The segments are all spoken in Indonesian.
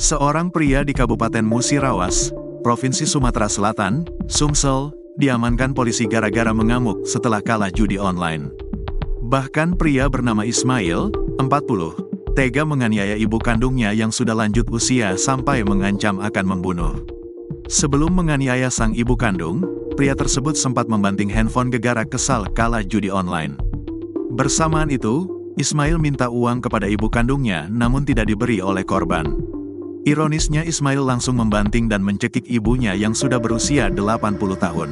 Seorang pria di Kabupaten Musirawas, Provinsi Sumatera Selatan, Sumsel, diamankan polisi gara-gara mengamuk setelah kalah judi online. Bahkan pria bernama Ismail, 40, tega menganiaya ibu kandungnya yang sudah lanjut usia sampai mengancam akan membunuh. Sebelum menganiaya sang ibu kandung, pria tersebut sempat membanting handphone gegara kesal kalah judi online. Bersamaan itu, Ismail minta uang kepada ibu kandungnya namun tidak diberi oleh korban. Ironisnya Ismail langsung membanting dan mencekik ibunya yang sudah berusia 80 tahun.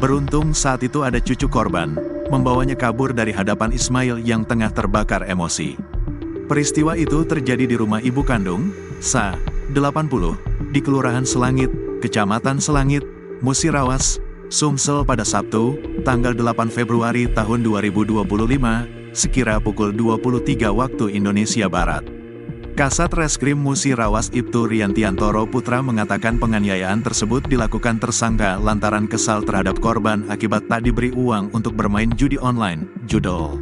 Beruntung saat itu ada cucu korban, membawanya kabur dari hadapan Ismail yang tengah terbakar emosi. Peristiwa itu terjadi di rumah ibu kandung, Sa, 80, di Kelurahan Selangit, Kecamatan Selangit, Musirawas, Sumsel pada Sabtu, tanggal 8 Februari tahun 2025, sekira pukul 23 waktu Indonesia Barat. Kasat Reskrim Musirawas Ibtu Riantiantoro Putra mengatakan penganiayaan tersebut dilakukan tersangka lantaran kesal terhadap korban akibat tak diberi uang untuk bermain judi online, judol.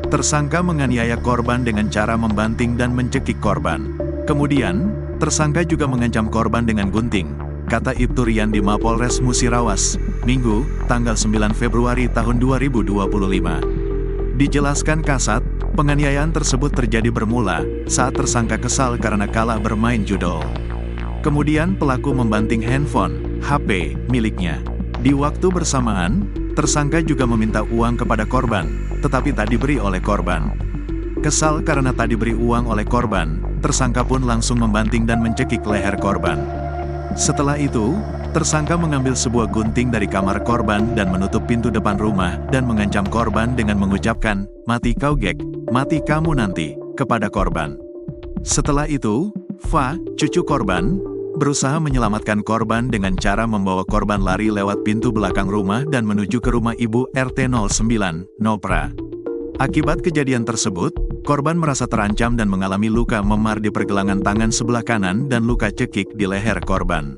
Tersangka menganiaya korban dengan cara membanting dan mencekik korban. Kemudian, tersangka juga mengancam korban dengan gunting, kata Ibtu Rian di Mapolres Musirawas, Minggu, tanggal 9 Februari tahun 2025. Dijelaskan Kasat, penganiayaan tersebut terjadi bermula saat tersangka kesal karena kalah bermain judol. Kemudian pelaku membanting handphone, HP, miliknya. Di waktu bersamaan, tersangka juga meminta uang kepada korban, tetapi tak diberi oleh korban. Kesal karena tak diberi uang oleh korban, tersangka pun langsung membanting dan mencekik leher korban. Setelah itu, tersangka mengambil sebuah gunting dari kamar korban dan menutup pintu depan rumah dan mengancam korban dengan mengucapkan, "Mati kau gek, mati kamu nanti," kepada korban. Setelah itu, Fa, cucu korban, berusaha menyelamatkan korban dengan cara membawa korban lari lewat pintu belakang rumah dan menuju ke rumah ibu RT 09, Nopra. Akibat kejadian tersebut, korban merasa terancam dan mengalami luka memar di pergelangan tangan sebelah kanan dan luka cekik di leher korban.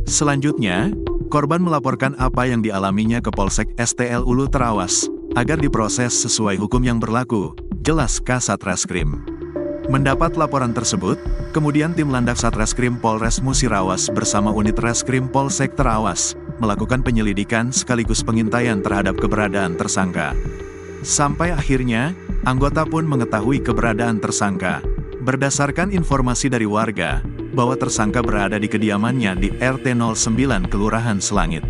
Selanjutnya, korban melaporkan apa yang dialaminya ke Polsek STL Ulu Terawas, agar diproses sesuai hukum yang berlaku, jelas Kasat Reskrim. Mendapat laporan tersebut, kemudian tim Landak Satreskrim Polres Musirawas bersama unit Reskrim Polsek Terawas, melakukan penyelidikan sekaligus pengintaian terhadap keberadaan tersangka. Sampai akhirnya, anggota pun mengetahui keberadaan tersangka. Berdasarkan informasi dari warga, bahwa tersangka berada di kediamannya di RT 09 Kelurahan Selangit.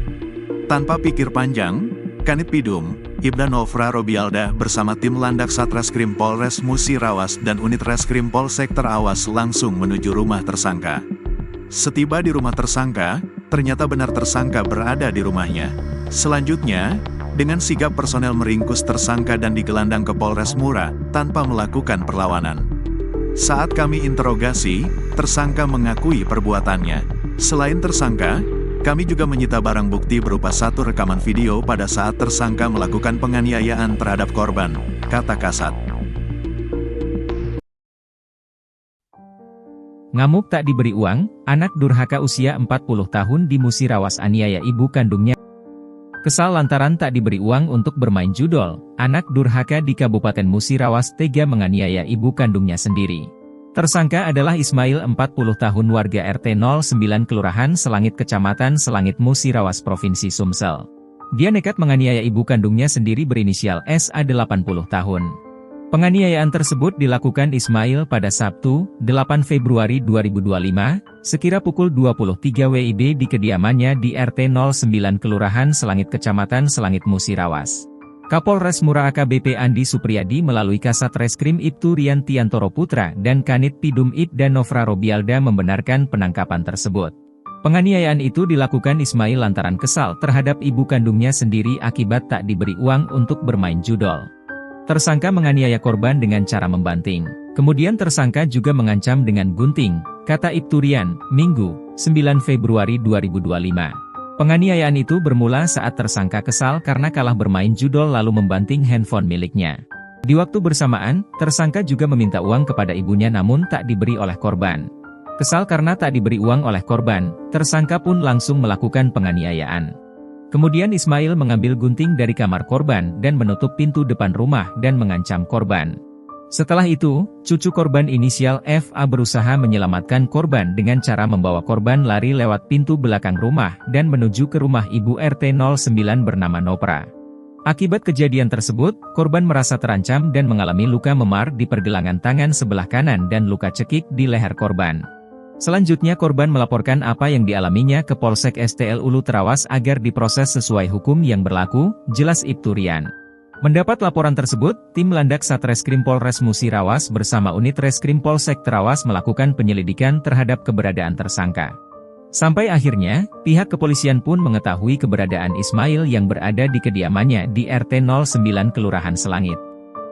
Tanpa pikir panjang, Kanit Pidum, Ibda Nofra Robialda bersama tim Landak Satreskrim Polres Musirawas dan unit Reskrim Polsek Terawas langsung menuju rumah tersangka. Setiba di rumah tersangka, ternyata benar tersangka berada di rumahnya. Selanjutnya, dengan sigap personel meringkus tersangka dan digelandang ke Polres Mura, tanpa melakukan perlawanan. Saat kami interogasi, tersangka mengakui perbuatannya. Selain tersangka, kami juga menyita barang bukti berupa satu rekaman video pada saat tersangka melakukan penganiayaan terhadap korban, kata Kasat. Ngamuk tak diberi uang, anak durhaka usia 40 tahun di Musirawas aniaya ibu kandungnya. Kesal lantaran tak diberi uang untuk bermain judol, anak durhaka di Kabupaten Musirawas tega menganiaya ibu kandungnya sendiri. Tersangka adalah Ismail 40 tahun warga RT 09 Kelurahan Selangit Kecamatan Selangit Musirawas Provinsi Sumsel. Dia nekat menganiaya ibu kandungnya sendiri berinisial SA 80 tahun. Penganiayaan tersebut dilakukan Ismail pada Sabtu, 8 Februari 2025, sekira pukul 23 WIB di kediamannya di RT 09 Kelurahan Selangit Kecamatan Selangit Musirawas. Kapolres Mura AKBP Andi Supriyadi melalui Kasat Reskrim Ibtu Riantiantoro Putra dan Kanit Pidum Ibda Nofra Robialda membenarkan penangkapan tersebut. Penganiayaan itu dilakukan Ismail lantaran kesal terhadap ibu kandungnya sendiri akibat tak diberi uang untuk bermain judol. Tersangka menganiaya korban dengan cara membanting. Kemudian tersangka juga mengancam dengan gunting, kata Ibtu Rian, Minggu, 9 Februari 2025. Penganiayaan itu bermula saat tersangka kesal karena kalah bermain judol lalu membanting handphone miliknya. Di waktu bersamaan, tersangka juga meminta uang kepada ibunya namun tak diberi oleh korban. Kesal karena tak diberi uang oleh korban, tersangka pun langsung melakukan penganiayaan. Kemudian Ismail mengambil gunting dari kamar korban dan menutup pintu depan rumah dan mengancam korban. Setelah itu, cucu korban inisial FA berusaha menyelamatkan korban dengan cara membawa korban lari lewat pintu belakang rumah dan menuju ke rumah ibu RT 09 bernama Nopra. Akibat kejadian tersebut, korban merasa terancam dan mengalami luka memar di pergelangan tangan sebelah kanan dan luka cekik di leher korban. Selanjutnya korban melaporkan apa yang dialaminya ke Polsek STL Ulu Terawas agar diproses sesuai hukum yang berlaku, jelas Ibtu Rian. Mendapat laporan tersebut, tim Landak Satreskrim Polres Musirawas bersama unit Reskrim Polsek Terawas melakukan penyelidikan terhadap keberadaan tersangka. Sampai akhirnya, pihak kepolisian pun mengetahui keberadaan Ismail yang berada di kediamannya di RT 09 Kelurahan Selangit.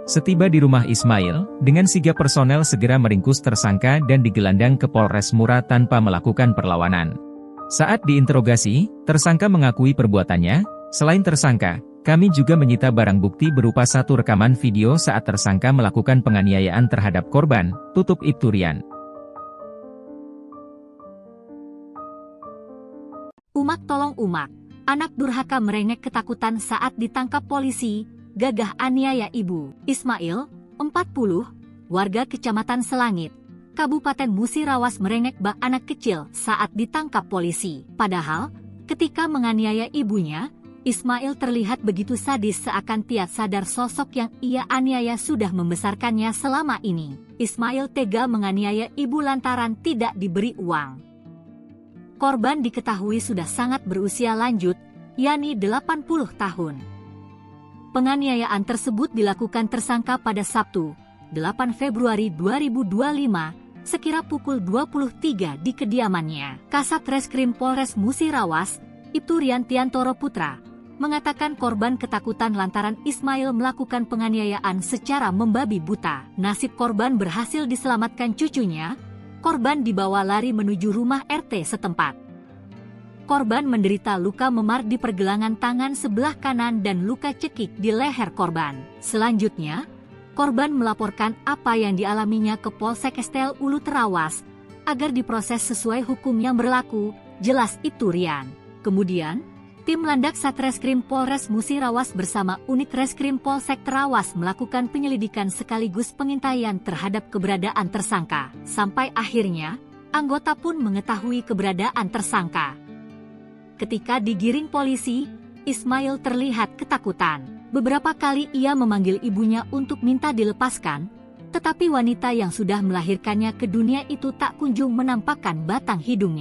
Setiba di rumah Ismail, dengan sigap personel segera meringkus tersangka dan digelandang ke Polres Mura tanpa melakukan perlawanan. Saat diinterogasi, tersangka mengakui perbuatannya. Selain tersangka, kami juga menyita barang bukti berupa satu rekaman video saat tersangka melakukan penganiayaan terhadap korban, tutup Ibtu Rian. Umak tolong umak, anak durhaka merengek ketakutan saat ditangkap polisi, gagah aniaya ibu. Ismail, 40, warga Kecamatan Selangit, Kabupaten Musirawas merengek bak anak kecil saat ditangkap polisi. Padahal, ketika menganiaya ibunya, Ismail terlihat begitu sadis seakan tiada sadar sosok yang ia aniaya sudah membesarkannya selama ini. Ismail tega menganiaya ibu lantaran tidak diberi uang. Korban diketahui sudah sangat berusia lanjut, yakni 80 tahun. Penganiayaan tersebut dilakukan tersangka pada Sabtu, 8 Februari 2025, sekira pukul 23 di kediamannya. Kasat Reskrim Polres Musirawas, Ibtu Rian Tiantoro Putra, mengatakan korban ketakutan lantaran Ismail melakukan penganiayaan secara membabi buta. Nasib korban berhasil diselamatkan cucunya. Korban dibawa lari menuju rumah RT setempat. Korban menderita luka memar di pergelangan tangan sebelah kanan dan luka cekik di leher korban. Selanjutnya, korban melaporkan apa yang dialaminya ke Polsek STL Ulu Terawas agar diproses sesuai hukum yang berlaku, jelas Ibtu Rian. Kemudian, tim Landak Satreskrim Polres Musirawas bersama unit Reskrim Polsek Terawas melakukan penyelidikan sekaligus pengintaian terhadap keberadaan tersangka. Sampai akhirnya, anggota pun mengetahui keberadaan tersangka. Ketika digiring polisi, Ismail terlihat ketakutan. Beberapa kali ia memanggil ibunya untuk minta dilepaskan, tetapi wanita yang sudah melahirkannya ke dunia itu tak kunjung menampakkan batang hidungnya.